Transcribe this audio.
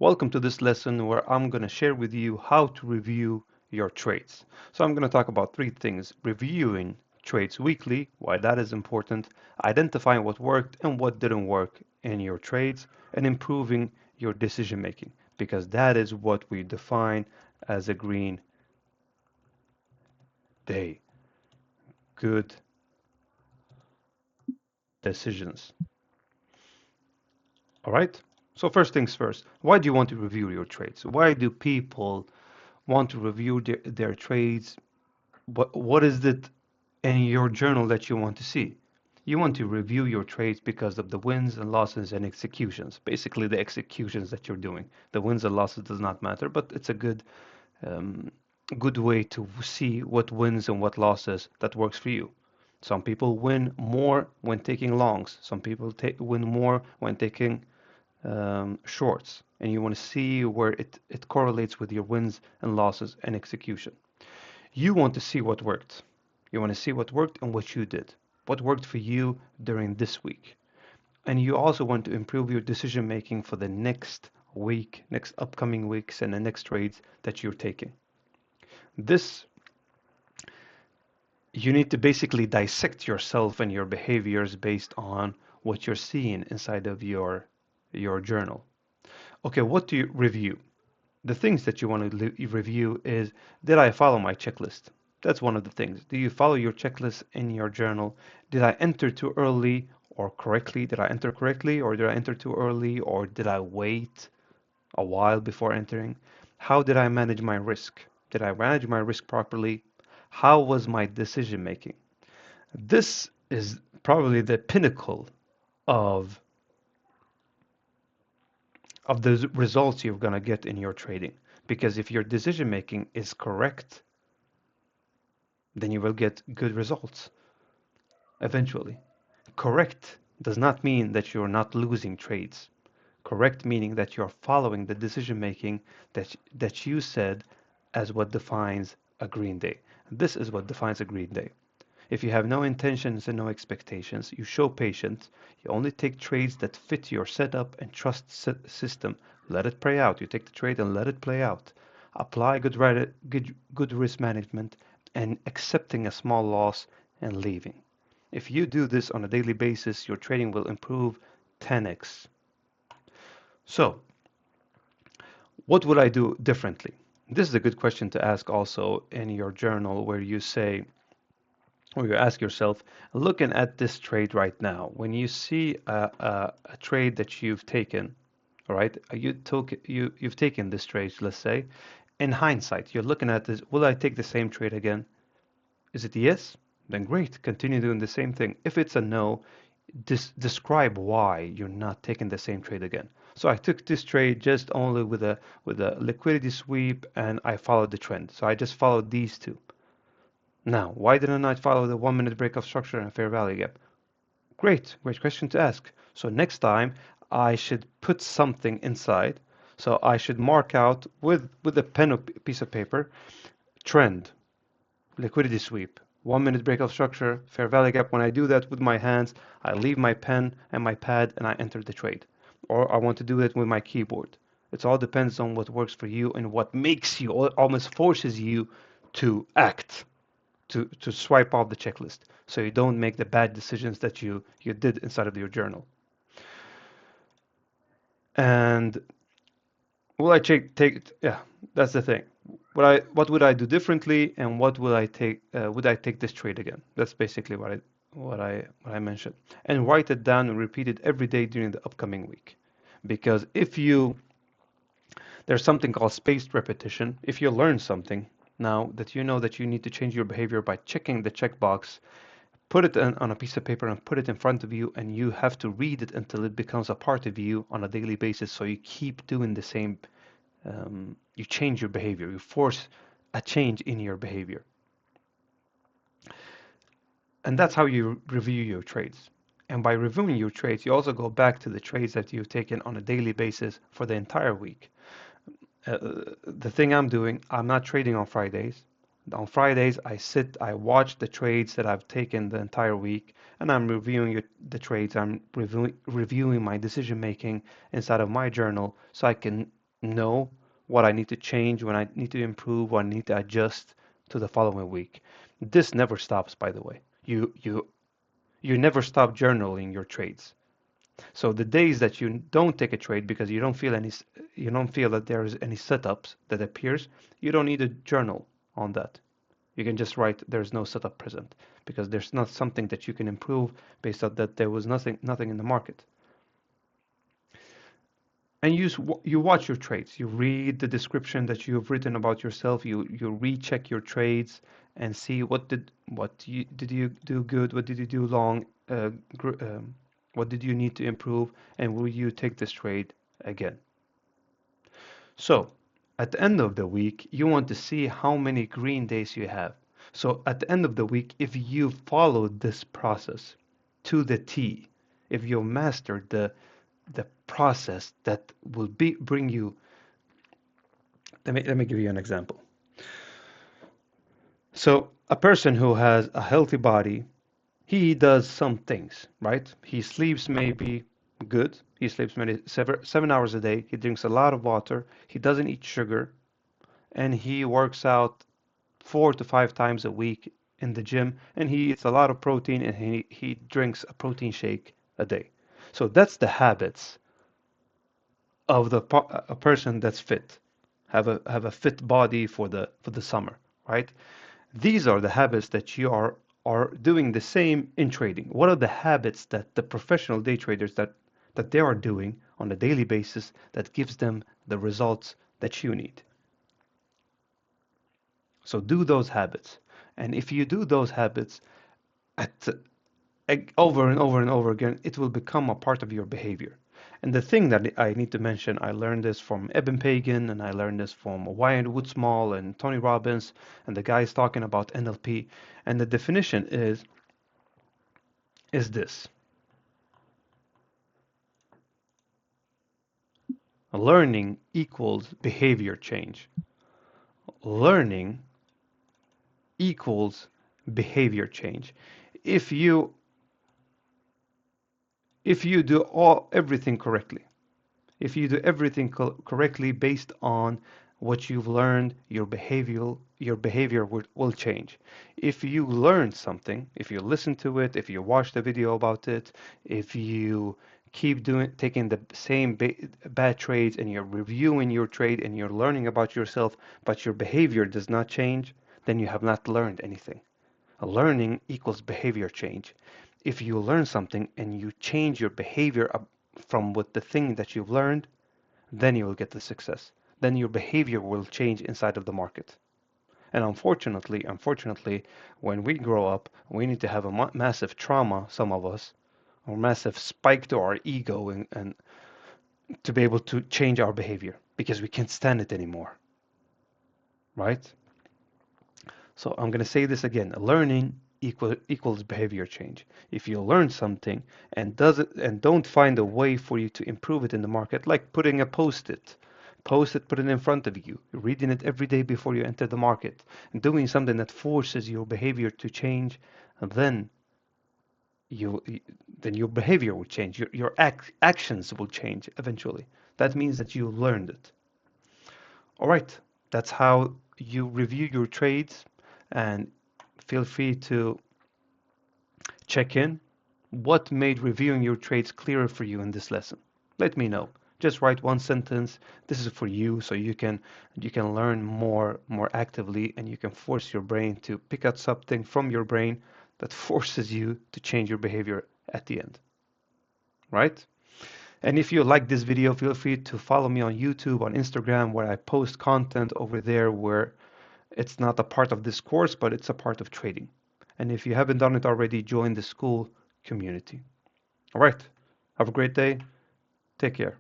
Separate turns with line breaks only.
Welcome to this lesson where I'm going to share with you how to review your trades. So I'm going to talk about three things: reviewing trades weekly, why that is important, identifying what worked and what didn't work in your trades, and improving your decision making, because that is what we define as a green day. Good decisions. All right? So first things first, why do you want to review your trades? Why do people want to review their trades? What is it in your journal that you want to see? You want to review your trades because of the wins and losses and executions. Basically, the executions that you're doing. The wins and losses does not matter, but it's a um, good way to see what wins and what losses that works for you. Some people win more when taking longs. Some people win more when taking shorts, and you want to see where it correlates with your wins and losses and execution. You want to see what worked. You want to see what worked and what you did. What worked for you during this week. And you also want to improve your decision making for the next week, next upcoming weeks, and the next trades that you're taking. This, you need to basically dissect yourself and your behaviors based on what you're seeing inside of your journal. Okay, what do you review? The things that you want to review is, did I follow my checklist? That's one of the things. Do you follow your checklist in your journal? Did I enter too early or correctly? Did I enter correctly or did I enter too early or did I wait a while before entering? How did I manage my risk? Did I manage my risk properly? How was my decision making? This is probably the pinnacle of the results you're going to get in your trading. Because if your decision making is correct, then you will get good results eventually. Correct does not mean that you're not losing trades. Correct meaning that you're following the decision making that you said as what defines a green day. This is what defines a green day. If you have no intentions and no expectations, you show patience, you only take trades that fit your setup and trust system. Let it play out. You take the trade and let it play out. Apply good risk management and accepting a small loss and leaving. If you do this on a daily basis, your trading will improve 10x. So, what would I do differently? This is a good question to ask also in your journal where you say, or you ask yourself, looking at this trade right now, when you see a trade that you've taken, all right, you've taken this trade, let's say, in hindsight, you're looking at this, will I take the same trade again? Is it yes? Then great, continue doing the same thing. If it's a no, describe why you're not taking the same trade again. So I took this trade just only with a liquidity sweep and I followed the trend. So I just followed these two. Now, why didn't I follow the 1 minute breakout structure and fair value gap? Great question to ask. So next time I should put something inside. So I should mark out with a pen or piece of paper, trend, liquidity sweep, 1 minute breakout structure, fair value gap. When I do that with my hands, I leave my pen and my pad and I enter the trade. Or I want to do it with my keyboard. It all depends on what works for you and what makes you, or almost forces you to act, to swipe off the checklist so you don't make the bad decisions that you did inside of your journal. And will I yeah, that's the thing. What would I do differently and what would I take this trade again? That's basically what I mentioned. And write it down and repeat it every day during the upcoming week. Because if you there's something called spaced repetition. If you learn something now that you know that you need to change your behavior by checking the checkbox, put it on a piece of paper and put it in front of you, and you have to read it until it becomes a part of you on a daily basis. So you keep doing the same. You change your behavior. You force a change in your behavior, and that's how you review your trades. And by reviewing your trades, you also go back to the trades that you've taken on a daily basis for the entire week. The thing I'm doing, I'm not trading on Fridays. On Fridays, I watch the trades that I've taken the entire week, and I'm reviewing the trades. I'm reviewing my decision making inside of my journal, so I can know what I need to change, when I need to improve, what I need to adjust to the following week. This never stops, by the way. You never stop journaling your trades. So the days that you don't take a trade because you don't feel that there is any setups that appears, you don't need a journal on that. You can just write there's no setup present because there's not something that you can improve based on that there was nothing in the market. And you watch your trades. You read the description that you have written about yourself. You recheck your trades and see did you do good, what did you do wrong, what did you need to improve, and will you take this trade again? So at the end of the week, you want to see how many green days you have. So at the end of the week, if you followed this process to the T, if you mastered the process that will bring you, let me give you an example. So a person who has a healthy body, he does some things, right? He sleeps maybe good. He sleeps maybe 7 hours a day. He drinks a lot of water. He doesn't eat sugar, and he works out 4 to 5 times a week in the gym, and he eats a lot of protein, and he drinks a protein shake a day. So that's the habits of a person that's fit, have a fit body for the summer, right? These are the habits that you are doing the same in trading. What are the habits that the professional day traders that they are doing on a daily basis that gives them the results that you need? So do those habits. And if you do those habits at over and over and over again, it will become a part of your behavior. And the thing that I need to mention, I learned this from Eben Pagan, and I learned this from Wyatt Woodsmall and Tony Robbins, and the guys talking about NLP. And the definition is this: learning equals behavior change. Learning equals behavior change. If you if you do everything correctly, if you do everything correctly based on what you've learned, your behavior will change. If you learn something, if you listen to it, if you watch the video about it, if you keep taking the same bad trades and you're reviewing your trade and you're learning about yourself, but your behavior does not change, then you have not learned anything. Learning equals behavior change. If you learn something and you change your behavior from what the thing that you've learned, then you will get the success. Then your behavior will change inside of the market. And unfortunately, when we grow up, we need to have a massive trauma, some of us, or massive spike to our ego and to be able to change our behavior because we can't stand it anymore, right? So I'm going to say this again. Learning equals behavior change. If you learn something and don't find a way for you to improve it in the market, like putting a post-it, put it in front of you, reading it every day before you enter the market, and doing something that forces your behavior to change, and you then your behavior will change. Your actions will change eventually. That means that you learned it. All right, that's how you review your trades, and feel free to check in. What made reviewing your trades clearer for you in this lesson? Let me know. Just write one sentence. This is for you, so you can learn more actively, and you can force your brain to pick out something from your brain that forces you to change your behavior at the end. Right? And if you like this video, feel free to follow me on YouTube, on Instagram, where I post content over there where it's not a part of this course, but it's a part of trading. And if you haven't done it already, join the Skool community. All right. Have a great day. Take care.